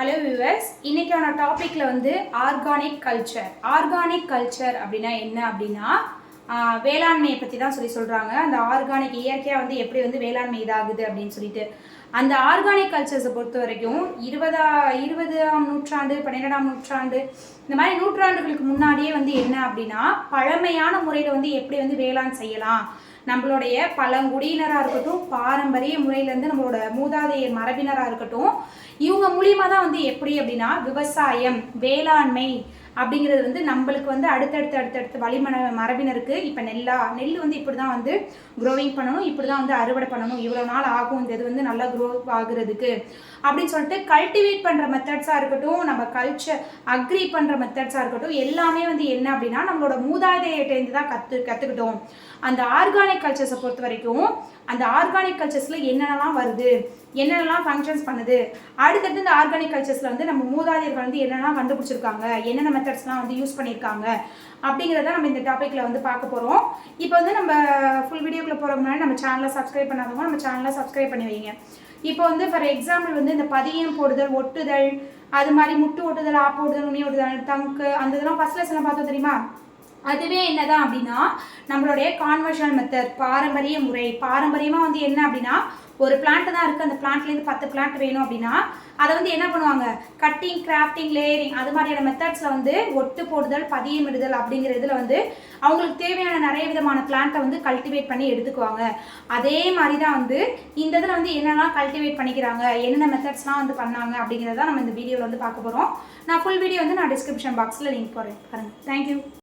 Hello viewers, இன்னைக்கான டாபிக்ல வந்து ஆர்கானிக் கல்ச்சர். ஆர்கானிக் கல்ச்சர் அப்படின்னா என்ன அப்படின்னா வேளாண்மையை பற்றி தான் சொல்கிறாங்க. அந்த ஆர்கானிக் இயற்கையாக வந்து எப்படி வந்து வேளாண்மை இதாகுது அப்படின்னு சொல்லிட்டு அந்த ஆர்கானிக் கல்ச்சர்ஸை பொறுத்த வரைக்கும் 20ஆம் நூற்றாண்டு 12ஆம் நூற்றாண்டு இந்த மாதிரி நூற்றாண்டுகளுக்கு முன்னாடியே வந்து என்ன அப்படின்னா பழமையான முறையில் வந்து எப்படி வந்து வேளாண் செய்யலாம், நம்மளுடைய பழங்குடியினராக இருக்கட்டும், பாரம்பரிய முறையிலேருந்து நம்மளோட மூதாதையர் மரபினராக இருக்கட்டும், இவங்க மூலியமாக தான் வந்து எப்படி அப்படின்னா விவசாயம் வேளாண்மை அப்படிங்கிறது வந்து நம்மளுக்கு வந்து அடுத்தடுத்து மரபினருக்கு இப்போ நெல் வந்து இப்படி தான் வந்து க்ரோவிங் பண்ணணும், இப்படி தான் வந்து அறுவடை பண்ணணும், இவ்வளோ நாள் ஆகும் இந்த இது வந்து நல்லா க்ரோ ஆகுறதுக்கு அப்படின்னு சொல்லிட்டு கல்டிவேட் பண்ணுற மெத்தட்ஸாக இருக்கட்டும், நம்ம கல்ச்சர் அக்ரி பண்ணுற மெத்தட்ஸாக இருக்கட்டும், எல்லாமே வந்து என்ன அப்படின்னா நம்மளோட மூதாதையர்கிட்டேருந்து தான் கற்றுக்கிட்டோம். அந்த ஆர்கானிக் கல்ச்சர்ஸை பொறுத்த வரைக்கும் அந்த ஆர்கானிக் கல்ச்சர்ஸில் என்னென்னலாம் வருது, என்னென்னலாம் ஃபங்க்ஷன்ஸ் பண்ணுது, அடுத்தடுத்து இந்த ஆர்கானிக் கல்ச்சர்ஸில் வந்து நம்ம மூதாதையர்கள் வந்து என்னெல்லாம் கண்டுபிடிச்சிருக்காங்க, என்னென்ன மெத்தட்ஸ்லாம் வந்து யூஸ் பண்ணியிருக்காங்க அப்படிங்கிறத நம்ம இந்த டாப்பிக்கில் வந்து பார்க்க போகிறோம். இப்போ வந்து நம்ம ஃபுல் வீடியோக்குள்ளே போகிறதுக்கு முன்னாடி நம்ம சேனலை சப்ஸ்கிரைப் பண்ணாதவங்க நம்ம சேனலை சப்ஸ்கிரைப் பண்ணி வைங்க. இப்போ வந்து ஃபார் எக்ஸாம்பிள் வந்து இந்த பதியம் போடுதல், ஒட்டுதல், அது மாதிரி முட்டு ஒட்டுதல், ஆப்பு ஓட்டுதல், நுனி ஒட்டுதல், தங்கு அந்த இதெல்லாம் ஃபர்ஸ்ட் லெசனில் பார்த்தோம் தெரியுமா? அதுவே என்னதான் அப்படின்னா நம்மளுடைய கான்வர்ஷனல் மெத்தட், பாரம்பரிய முறை. பாரம்பரியமாக வந்து என்ன அப்படின்னா ஒரு பிளான்ட் தான் இருக்குது, அந்த பிளான்ட்லேருந்து 10 பிளான்ட் வேணும் அப்படின்னா அதை வந்து என்ன பண்ணுவாங்க, கட்டிங், கிராஃப்டிங், லேயரிங் அது மாதிரியான மெத்தட்ஸில் வந்து ஒட்டு போடுதல், பதியமிடுதல் அப்படிங்கிற இதில் வந்து அவங்களுக்கு தேவையான நிறைய விதமான பிளான்ட்டை வந்து கல்டிவேட் பண்ணி எடுத்துக்குவாங்க. அதே மாதிரி தான் வந்து இந்த இதில் வந்து என்னெல்லாம் கல்டிவேட் பண்ணிக்கிறாங்க, என்னென்ன மெத்தட்ஸ்லாம் வந்து பண்ணாங்க அப்படிங்கிறத நம்ம இந்த வீடியோவில் வந்து பார்க்க போகிறோம். நான் ஃபுல் வீடியோ வந்து நான் டிஸ்கிரிப்ஷன் பாக்ஸில் லிங்க் போடுறேன் பாருங்கள். தேங்க்யூ.